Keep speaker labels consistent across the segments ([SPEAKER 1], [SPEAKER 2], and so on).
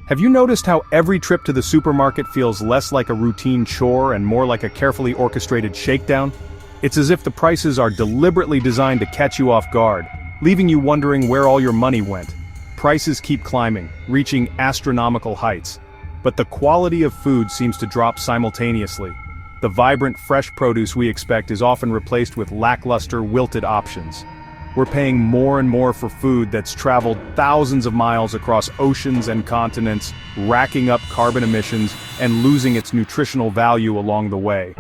[SPEAKER 1] Have you noticed how every trip to the supermarket feels less like a routine chore and more like a carefully orchestrated shakedown? It's as if the prices are deliberately designed to catch you off guard, leaving you wondering where all your money went. Prices keep climbing, reaching astronomical heights. But the quality of food seems to drop simultaneously. The vibrant, fresh produce we expect is often replaced with lackluster, wilted options. We're paying more and more for food that's traveled thousands of miles across oceans and continents, racking up carbon emissions and losing its nutritional value along the way.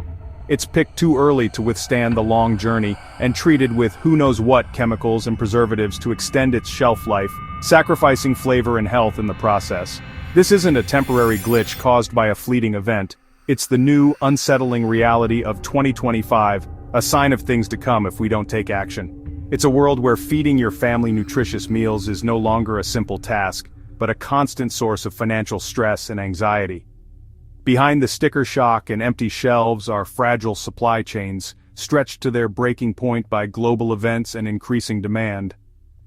[SPEAKER 1] It's picked too early to withstand the long journey and treated with who knows what chemicals and preservatives to extend its shelf life, sacrificing flavor and health in the process. This isn't a temporary glitch caused by a fleeting event. It's the new, unsettling reality of 2025, a sign of things to come if we don't take action. It's a world where feeding your family nutritious meals is no longer a simple task, but a constant source of financial stress and anxiety. Behind the sticker shock and empty shelves are fragile supply chains, stretched to their breaking point by global events and increasing demand.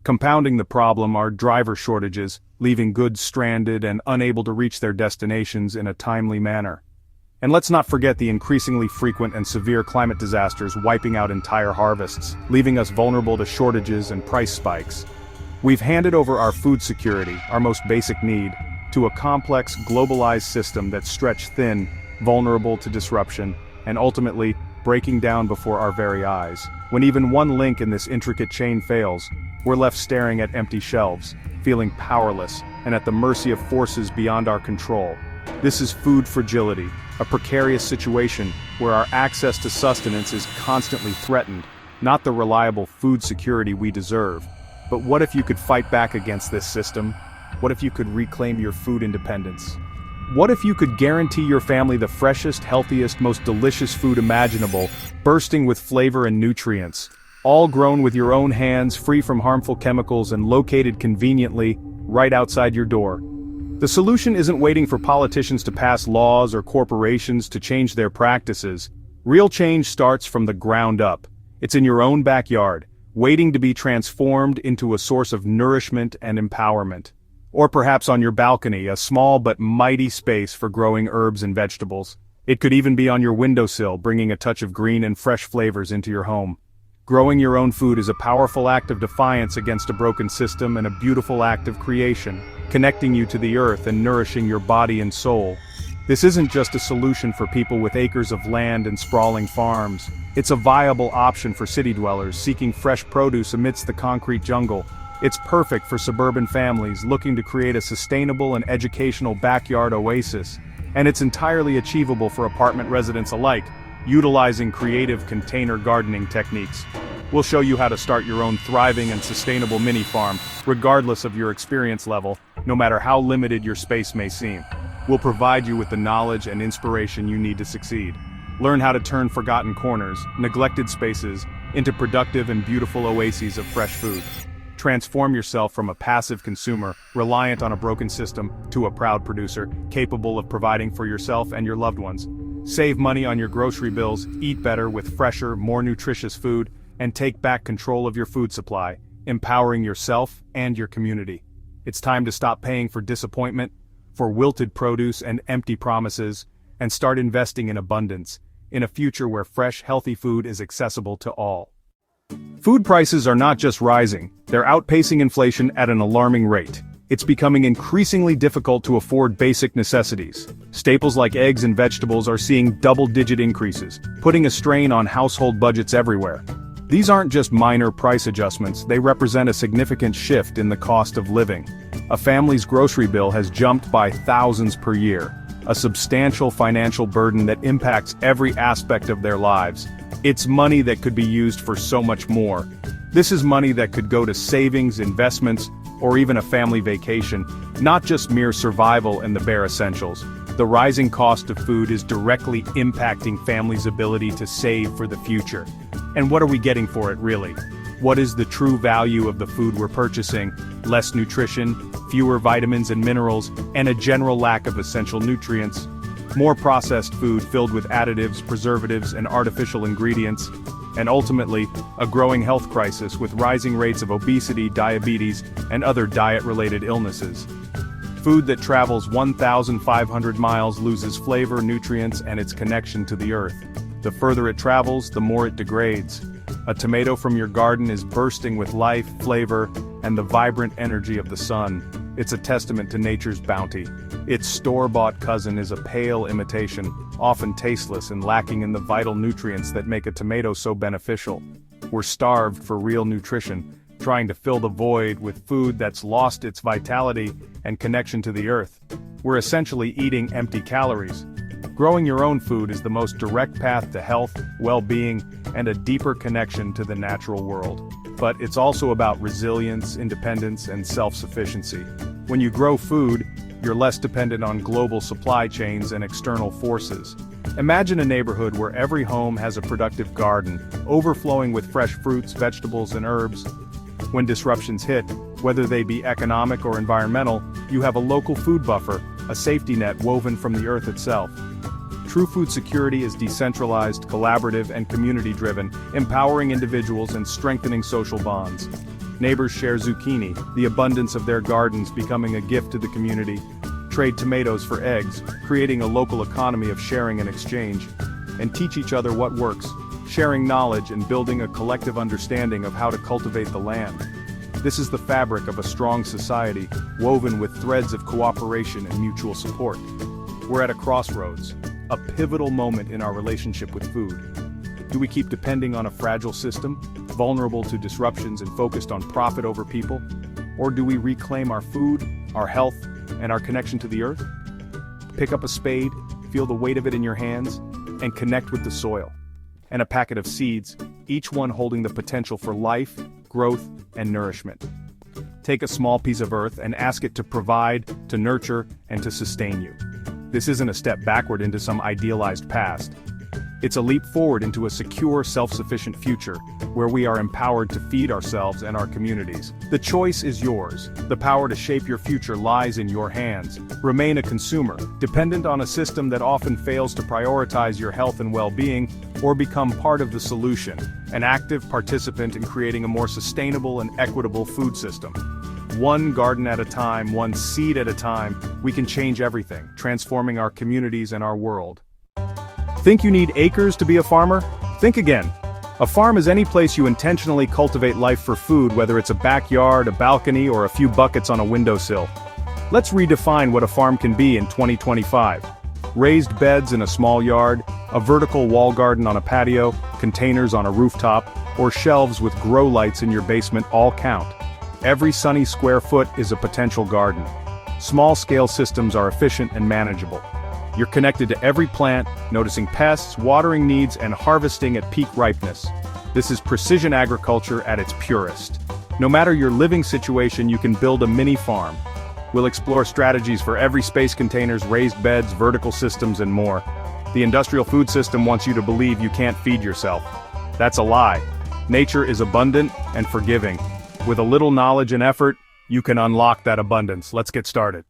[SPEAKER 1] Compounding the problem are driver shortages, leaving goods stranded and unable to reach their destinations in a timely manner. And let's not forget the increasingly frequent and severe climate disasters wiping out entire harvests, leaving us vulnerable to shortages and price spikes. We've handed over our food security, our most basic need, to a complex, globalized system that's stretched thin, vulnerable to disruption, and ultimately, breaking down before our very eyes. When even one link in this intricate chain fails, we're left staring at empty shelves, feeling powerless, and at the mercy of forces beyond our control. This is food fragility, a precarious situation where our access to sustenance is constantly threatened, not the reliable food security we deserve. But what if you could fight back against this system? What if you could reclaim your food independence? What if you could guarantee your family the freshest, healthiest, most delicious food imaginable, bursting with flavor and nutrients, all grown with your own hands, free from harmful chemicals and located conveniently, right outside your door? The solution isn't waiting for politicians to pass laws or corporations to change their practices. Real change starts from the ground up. It's in your own backyard, waiting to be transformed into a source of nourishment and empowerment. Or perhaps on your balcony, a small but mighty space for growing herbs and vegetables. It could even be on your windowsill, bringing a touch of green and fresh flavors into your home. Growing your own food is a powerful act of defiance against a broken system and a beautiful act of creation, connecting you to the earth and nourishing your body and soul. This isn't just a solution for people with acres of land and sprawling farms. It's a viable option for city dwellers seeking fresh produce amidst the concrete jungle. It's perfect for suburban families looking to create a sustainable and educational backyard oasis. And it's entirely achievable for apartment residents alike, utilizing creative container gardening techniques. We'll show you how to start your own thriving and sustainable mini farm, regardless of your experience level, no matter how limited your space may seem. We'll provide you with the knowledge and inspiration you need to succeed. Learn how to turn forgotten corners, neglected spaces, into productive and beautiful oases of fresh food. Transform yourself from a passive consumer, reliant on a broken system, to a proud producer, capable of providing for yourself and your loved ones. Save money on your grocery bills, eat better with fresher, more nutritious food, and take back control of your food supply, empowering yourself and your community. It's time to stop paying for disappointment, for wilted produce and empty promises, and start investing in abundance, in a future where fresh, healthy food is accessible to all. Food prices are not just rising, they're outpacing inflation at an alarming rate. It's becoming increasingly difficult to afford basic necessities. Staples like eggs and vegetables are seeing double-digit increases, putting a strain on household budgets everywhere. These aren't just minor price adjustments, they represent a significant shift in the cost of living. A family's grocery bill has jumped by thousands per year, a substantial financial burden that impacts every aspect of their lives. It's money that could be used for so much more. This is money that could go to savings, investments, or even a family vacation, not just mere survival and the bare essentials. The rising cost of food is directly impacting families' ability to save for the future. And what are we getting for it, really? What is the true value of the food we're purchasing? Less nutrition, fewer vitamins and minerals, and a general lack of essential nutrients. More processed food filled with additives, preservatives, and artificial ingredients. And ultimately, a growing health crisis with rising rates of obesity, diabetes, and other diet-related illnesses. Food that travels 1,500 miles loses flavor, nutrients, and its connection to the earth. The further it travels, the more it degrades. A tomato from your garden is bursting with life, flavor, and the vibrant energy of the sun. It's a testament to nature's bounty. Its store-bought cousin is a pale imitation, often tasteless and lacking in the vital nutrients that make a tomato so beneficial. We're starved for real nutrition, trying to fill the void with food that's lost its vitality and connection to the earth. We're essentially eating empty calories. Growing your own food is the most direct path to health, well-being, and a deeper connection to the natural world. But it's also about resilience, independence, and self-sufficiency. When you grow food, you're less dependent on global supply chains and external forces. Imagine a neighborhood where every home has a productive garden, overflowing with fresh fruits, vegetables, and herbs. When disruptions hit, whether they be economic or environmental, you have a local food buffer, a safety net woven from the earth itself. True food security is decentralized, collaborative, and community-driven, empowering individuals and strengthening social bonds. Neighbors share zucchini, the abundance of their gardens becoming a gift to the community. Trade tomatoes for eggs, creating a local economy of sharing and exchange. And teach each other what works, sharing knowledge and building a collective understanding of how to cultivate the land. This is the fabric of a strong society, woven with threads of cooperation and mutual support. We're at a crossroads, a pivotal moment in our relationship with food. Do we keep depending on a fragile system, vulnerable to disruptions and focused on profit over people? Or do we reclaim our food, our health, and our connection to the earth? Pick up a spade, feel the weight of it in your hands, and connect with the soil. And a packet of seeds, each one holding the potential for life, growth, and nourishment. Take a small piece of earth and ask it to provide, to nurture, and to sustain you. This isn't a step backward into some idealized past. It's a leap forward into a secure, self-sufficient future, where we are empowered to feed ourselves and our communities. The choice is yours. The power to shape your future lies in your hands. Remain a consumer, dependent on a system that often fails to prioritize your health and well-being, or become part of the solution, an active participant in creating a more sustainable and equitable food system. One garden at a time, one seed at a time, we can change everything, transforming our communities and our world. Think you need acres to be a farmer? Think again. A farm is any place you intentionally cultivate life for food, whether it's a backyard, a balcony, or a few buckets on a windowsill. Let's redefine what a farm can be in 2025. Raised beds in a small yard, a vertical wall garden on a patio, containers on a rooftop, or shelves with grow lights in your basement all count. Every sunny square foot is a potential garden. Small-scale systems are efficient and manageable. You're connected to every plant, noticing pests, watering needs, and harvesting at peak ripeness. This is precision agriculture at its purest. No matter your living situation, you can build a mini farm. We'll explore strategies for every space: containers, raised beds, vertical systems, and more. The industrial food system wants you to believe you can't feed yourself. That's a lie. Nature is abundant and forgiving. With a little knowledge and effort, you can unlock that abundance. Let's get started.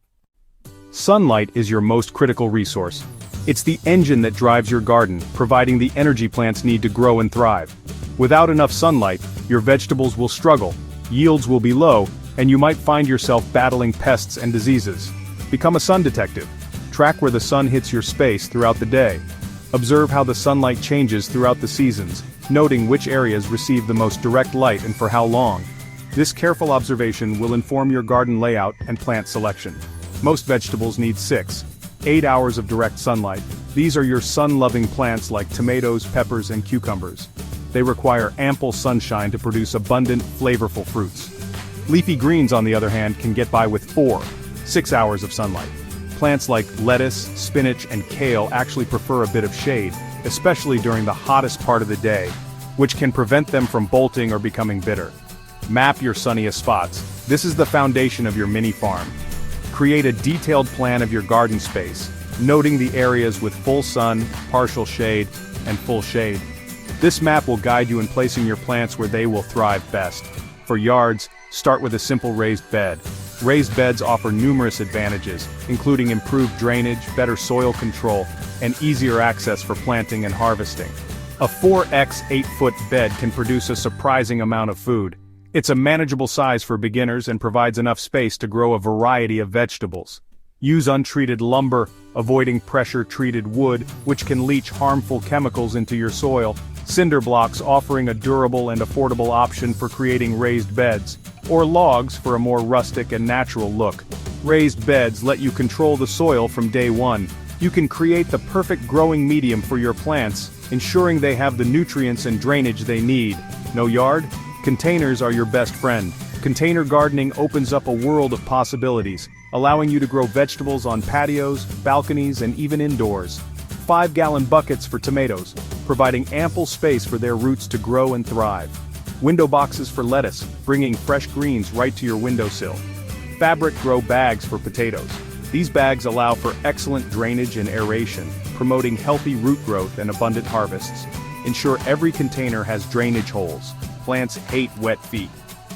[SPEAKER 1] Sunlight is your most critical resource. It's the engine that drives your garden, providing the energy plants need to grow and thrive. Without enough sunlight, your vegetables will struggle, yields will be low, and you might find yourself battling pests and diseases. Become a sun detective. Track where the sun hits your space throughout the day. Observe how the sunlight changes throughout the seasons, noting which areas receive the most direct light and for how long. This careful observation will inform your garden layout and plant selection. Most vegetables need 6–8 hours of direct sunlight. These are your sun-loving plants like tomatoes, peppers, and cucumbers. They require ample sunshine to produce abundant, flavorful fruits. Leafy greens, on the other hand, can get by with 4–6 hours of sunlight. Plants like lettuce, spinach, and kale actually prefer a bit of shade, especially during the hottest part of the day, which can prevent them from bolting or becoming bitter. Map your sunniest spots. This is the foundation of your mini farm. Create a detailed plan of your garden space, noting the areas with full sun, partial shade, and full shade. This map will guide you in placing your plants where they will thrive best. For yards, start with a simple raised bed. Raised beds offer numerous advantages, including improved drainage, better soil control, and easier access for planting and harvesting. A 4x 8-foot bed can produce a surprising amount of food. It's a manageable size for beginners and provides enough space to grow a variety of vegetables. Use untreated lumber, avoiding pressure-treated wood, which can leach harmful chemicals into your soil. Cinder blocks offering a durable and affordable option for creating raised beds, or logs for a more rustic and natural look. Raised beds let you control the soil from day one. You can create the perfect growing medium for your plants, ensuring they have the nutrients and drainage they need. No yard? Containers are your best friend. Container gardening opens up a world of possibilities, allowing you to grow vegetables on patios, balconies, and even indoors. 5-gallon buckets for tomatoes, providing ample space for their roots to grow and thrive. Window boxes for lettuce, bringing fresh greens right to your windowsill. Fabric grow bags for potatoes. These bags allow for excellent drainage and aeration, promoting healthy root growth and abundant harvests. Ensure every container has drainage holes. Plants hate wet feet.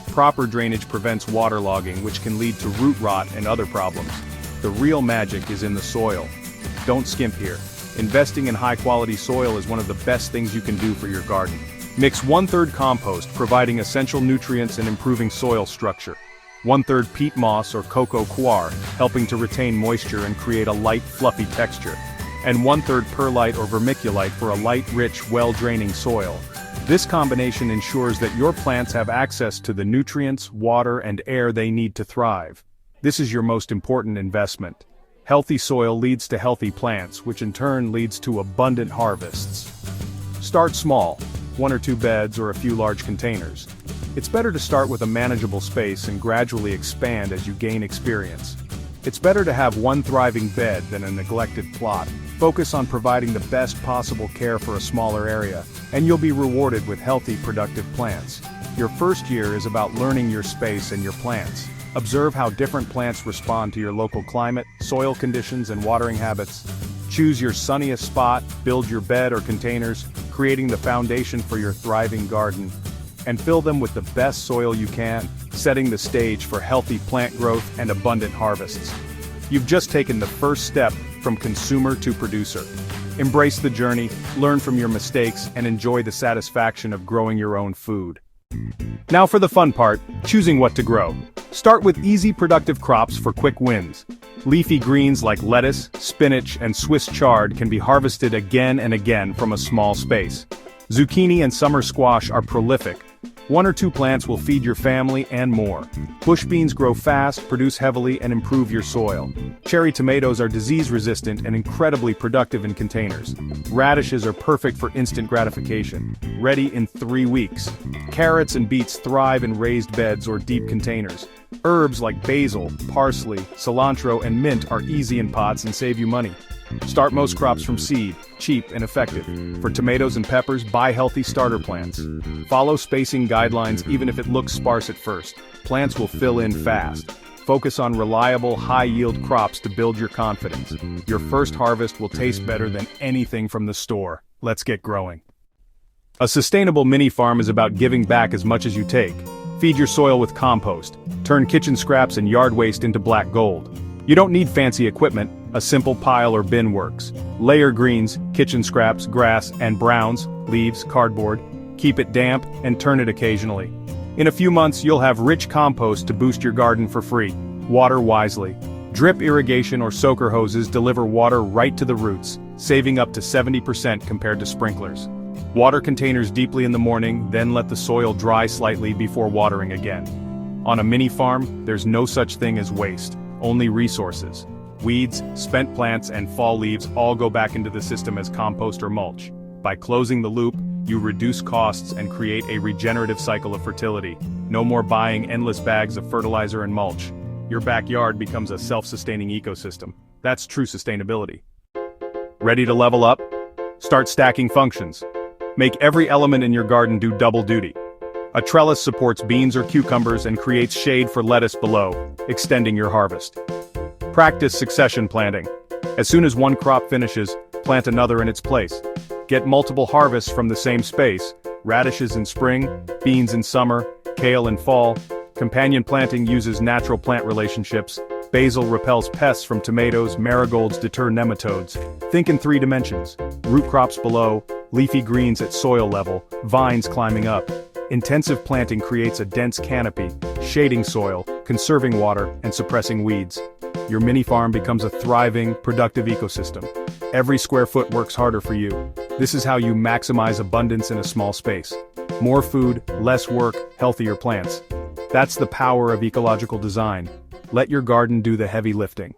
[SPEAKER 1] Proper drainage prevents waterlogging, which can lead to root rot and other problems. The real magic is in the soil. Don't skimp here. Investing in high-quality soil is one of the best things you can do for your garden. Mix 1/3 compost, providing essential nutrients and improving soil structure. 1/3 peat moss or cocoa coir, helping to retain moisture and create a light, fluffy texture. And 1/3 perlite or vermiculite for a light, rich, well-draining soil. This combination ensures that your plants have access to the nutrients, water, and air they need to thrive. This is your most important investment. Healthy soil leads to healthy plants, which in turn leads to abundant harvests. Start small, 1 or 2 beds or a few large containers. It's better to start with a manageable space and gradually expand as you gain experience. It's better to have one thriving bed than a neglected plot. Focus on providing the best possible care for a smaller area, and you'll be rewarded with healthy, productive plants. Your first year is about learning your space and your plants. Observe how different plants respond to your local climate, soil conditions, and watering habits. Choose your sunniest spot, build your bed or containers, creating the foundation for your thriving garden. And fill them with the best soil you can, setting the stage for healthy plant growth and abundant harvests. You've just taken the first step from consumer to producer. Embrace the journey, learn from your mistakes, and enjoy the satisfaction of growing your own food. Now for the fun part, choosing what to grow. Start with easy, productive crops for quick wins. Leafy greens like lettuce, spinach, and Swiss chard can be harvested again and again from a small space. Zucchini and summer squash are prolific. 1 or 2 plants will feed your family and more. Bush beans grow fast, produce heavily, and improve your soil. Cherry tomatoes are disease-resistant and incredibly productive in containers. Radishes are perfect for instant gratification, ready in 3 weeks. Carrots and beets thrive in raised beds or deep containers. Herbs like basil, parsley, cilantro, and mint are easy in pots and save you money. Start most crops from seed, cheap and effective. For tomatoes and peppers, buy healthy starter plants. Follow spacing guidelines even if it looks sparse at first. Plants will fill in fast. Focus on reliable, high-yield crops to build your confidence. Your first harvest will taste better than anything from the store. Let's get growing. A sustainable mini-farm is about giving back as much as you take. Feed your soil with compost. Turn kitchen scraps and yard waste into black gold. You don't need fancy equipment. A simple pile or bin works. Layer greens, kitchen scraps, grass, and browns, leaves, cardboard. Keep it damp and turn it occasionally. In a few months you'll have rich compost to boost your garden for free. Water wisely. Drip irrigation or soaker hoses deliver water right to the roots, saving up to 70% compared to sprinklers. Water containers deeply in the morning, then let the soil dry slightly before watering again. On a mini farm, there's no such thing as waste, only resources. Weeds, spent plants, and fall leaves all go back into the system as compost or mulch. By closing the loop, you reduce costs and create a regenerative cycle of fertility. No more buying endless bags of fertilizer and mulch. Your backyard becomes a self-sustaining ecosystem. That's true sustainability. Ready to level up? Start stacking functions. Make every element in your garden do double duty. A trellis supports beans or cucumbers and creates shade for lettuce below, extending your harvest. Practice succession planting. As soon as one crop finishes, plant another in its place. Get multiple harvests from the same space, radishes in spring, beans in summer, kale in fall. Companion planting uses natural plant relationships. Basil repels pests from tomatoes, marigolds deter nematodes. Think in 3 dimensions. Root crops below, leafy greens at soil level, vines climbing up. Intensive planting creates a dense canopy, shading soil, conserving water, and suppressing weeds. Your mini farm becomes a thriving, productive ecosystem. Every square foot works harder for you. This is how you maximize abundance in a small space. More food, less work, healthier plants. That's the power of ecological design. Let your garden do the heavy lifting.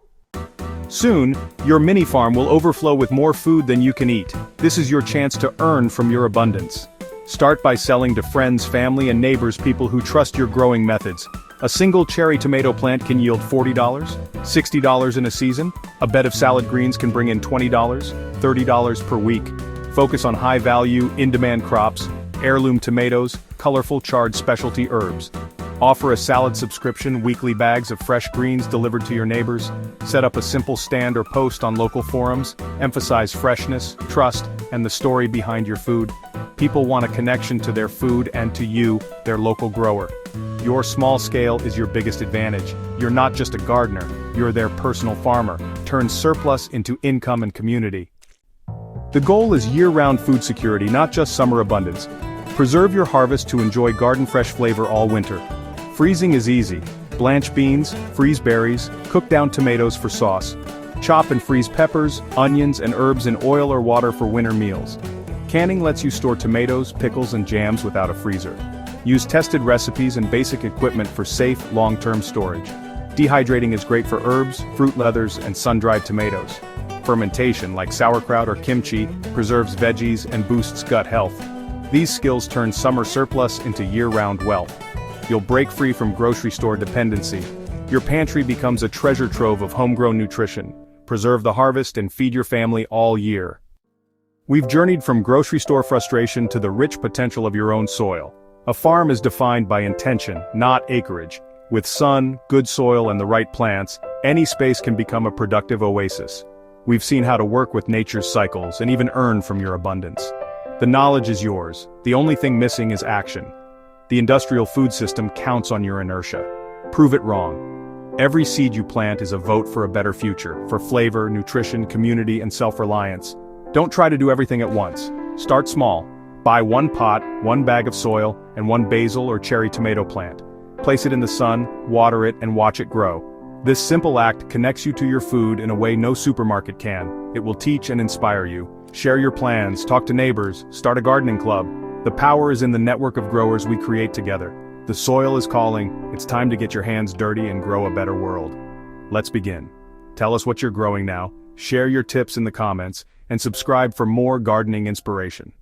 [SPEAKER 1] Soon, your mini farm will overflow with more food than you can eat. This is your chance to earn from your abundance. Start by selling to friends, family, and neighbors, people who trust your growing methods. A single cherry tomato plant can yield $40, $60 in a season. A bed of salad greens can bring in $20, $30 per week. Focus on high-value, in-demand crops, heirloom tomatoes, colorful charred specialty herbs. Offer a salad subscription, weekly bags of fresh greens delivered to your neighbors. Set up a simple stand or post on local forums. Emphasize freshness, trust, and the story behind your food. People want a connection to their food and to you, their local grower. Your small scale is your biggest advantage. You're not just a gardener, you're their personal farmer. Turn surplus into income and community. The goal is year-round food security, not just summer abundance. Preserve your harvest to enjoy garden-fresh flavor all winter. Freezing is easy. Blanch beans, freeze berries, cook down tomatoes for sauce. Chop and freeze peppers, onions, and herbs in oil or water for winter meals. Canning lets you store tomatoes, pickles, and jams without a freezer. Use tested recipes and basic equipment for safe, long-term storage. Dehydrating is great for herbs, fruit leathers, and sun-dried tomatoes. Fermentation, like sauerkraut or kimchi, preserves veggies and boosts gut health. These skills turn summer surplus into year-round wealth. You'll break free from grocery store dependency. Your pantry becomes a treasure trove of homegrown nutrition. Preserve the harvest and feed your family all year. We've journeyed from grocery store frustration to the rich potential of your own soil. A farm is defined by intention, not acreage. With sun, good soil, and the right plants, any space can become a productive oasis. We've seen how to work with nature's cycles and even earn from your abundance. The knowledge is yours. The only thing missing is action. The industrial food system counts on your inertia. Prove it wrong. Every seed you plant is a vote for a better future, for flavor, nutrition, community, and self-reliance. Don't try to do everything at once. Start small. Buy one pot, one bag of soil, and one basil or cherry tomato plant. Place it in the sun, water it, and watch it grow. This simple act connects you to your food in a way no supermarket can. It will teach and inspire you. Share your plans, talk to neighbors, start a gardening club. The power is in the network of growers we create together. The soil is calling. It's time to get your hands dirty and grow a better world. Let's begin. Tell us what you're growing now, share your tips in the comments, and subscribe for more gardening inspiration.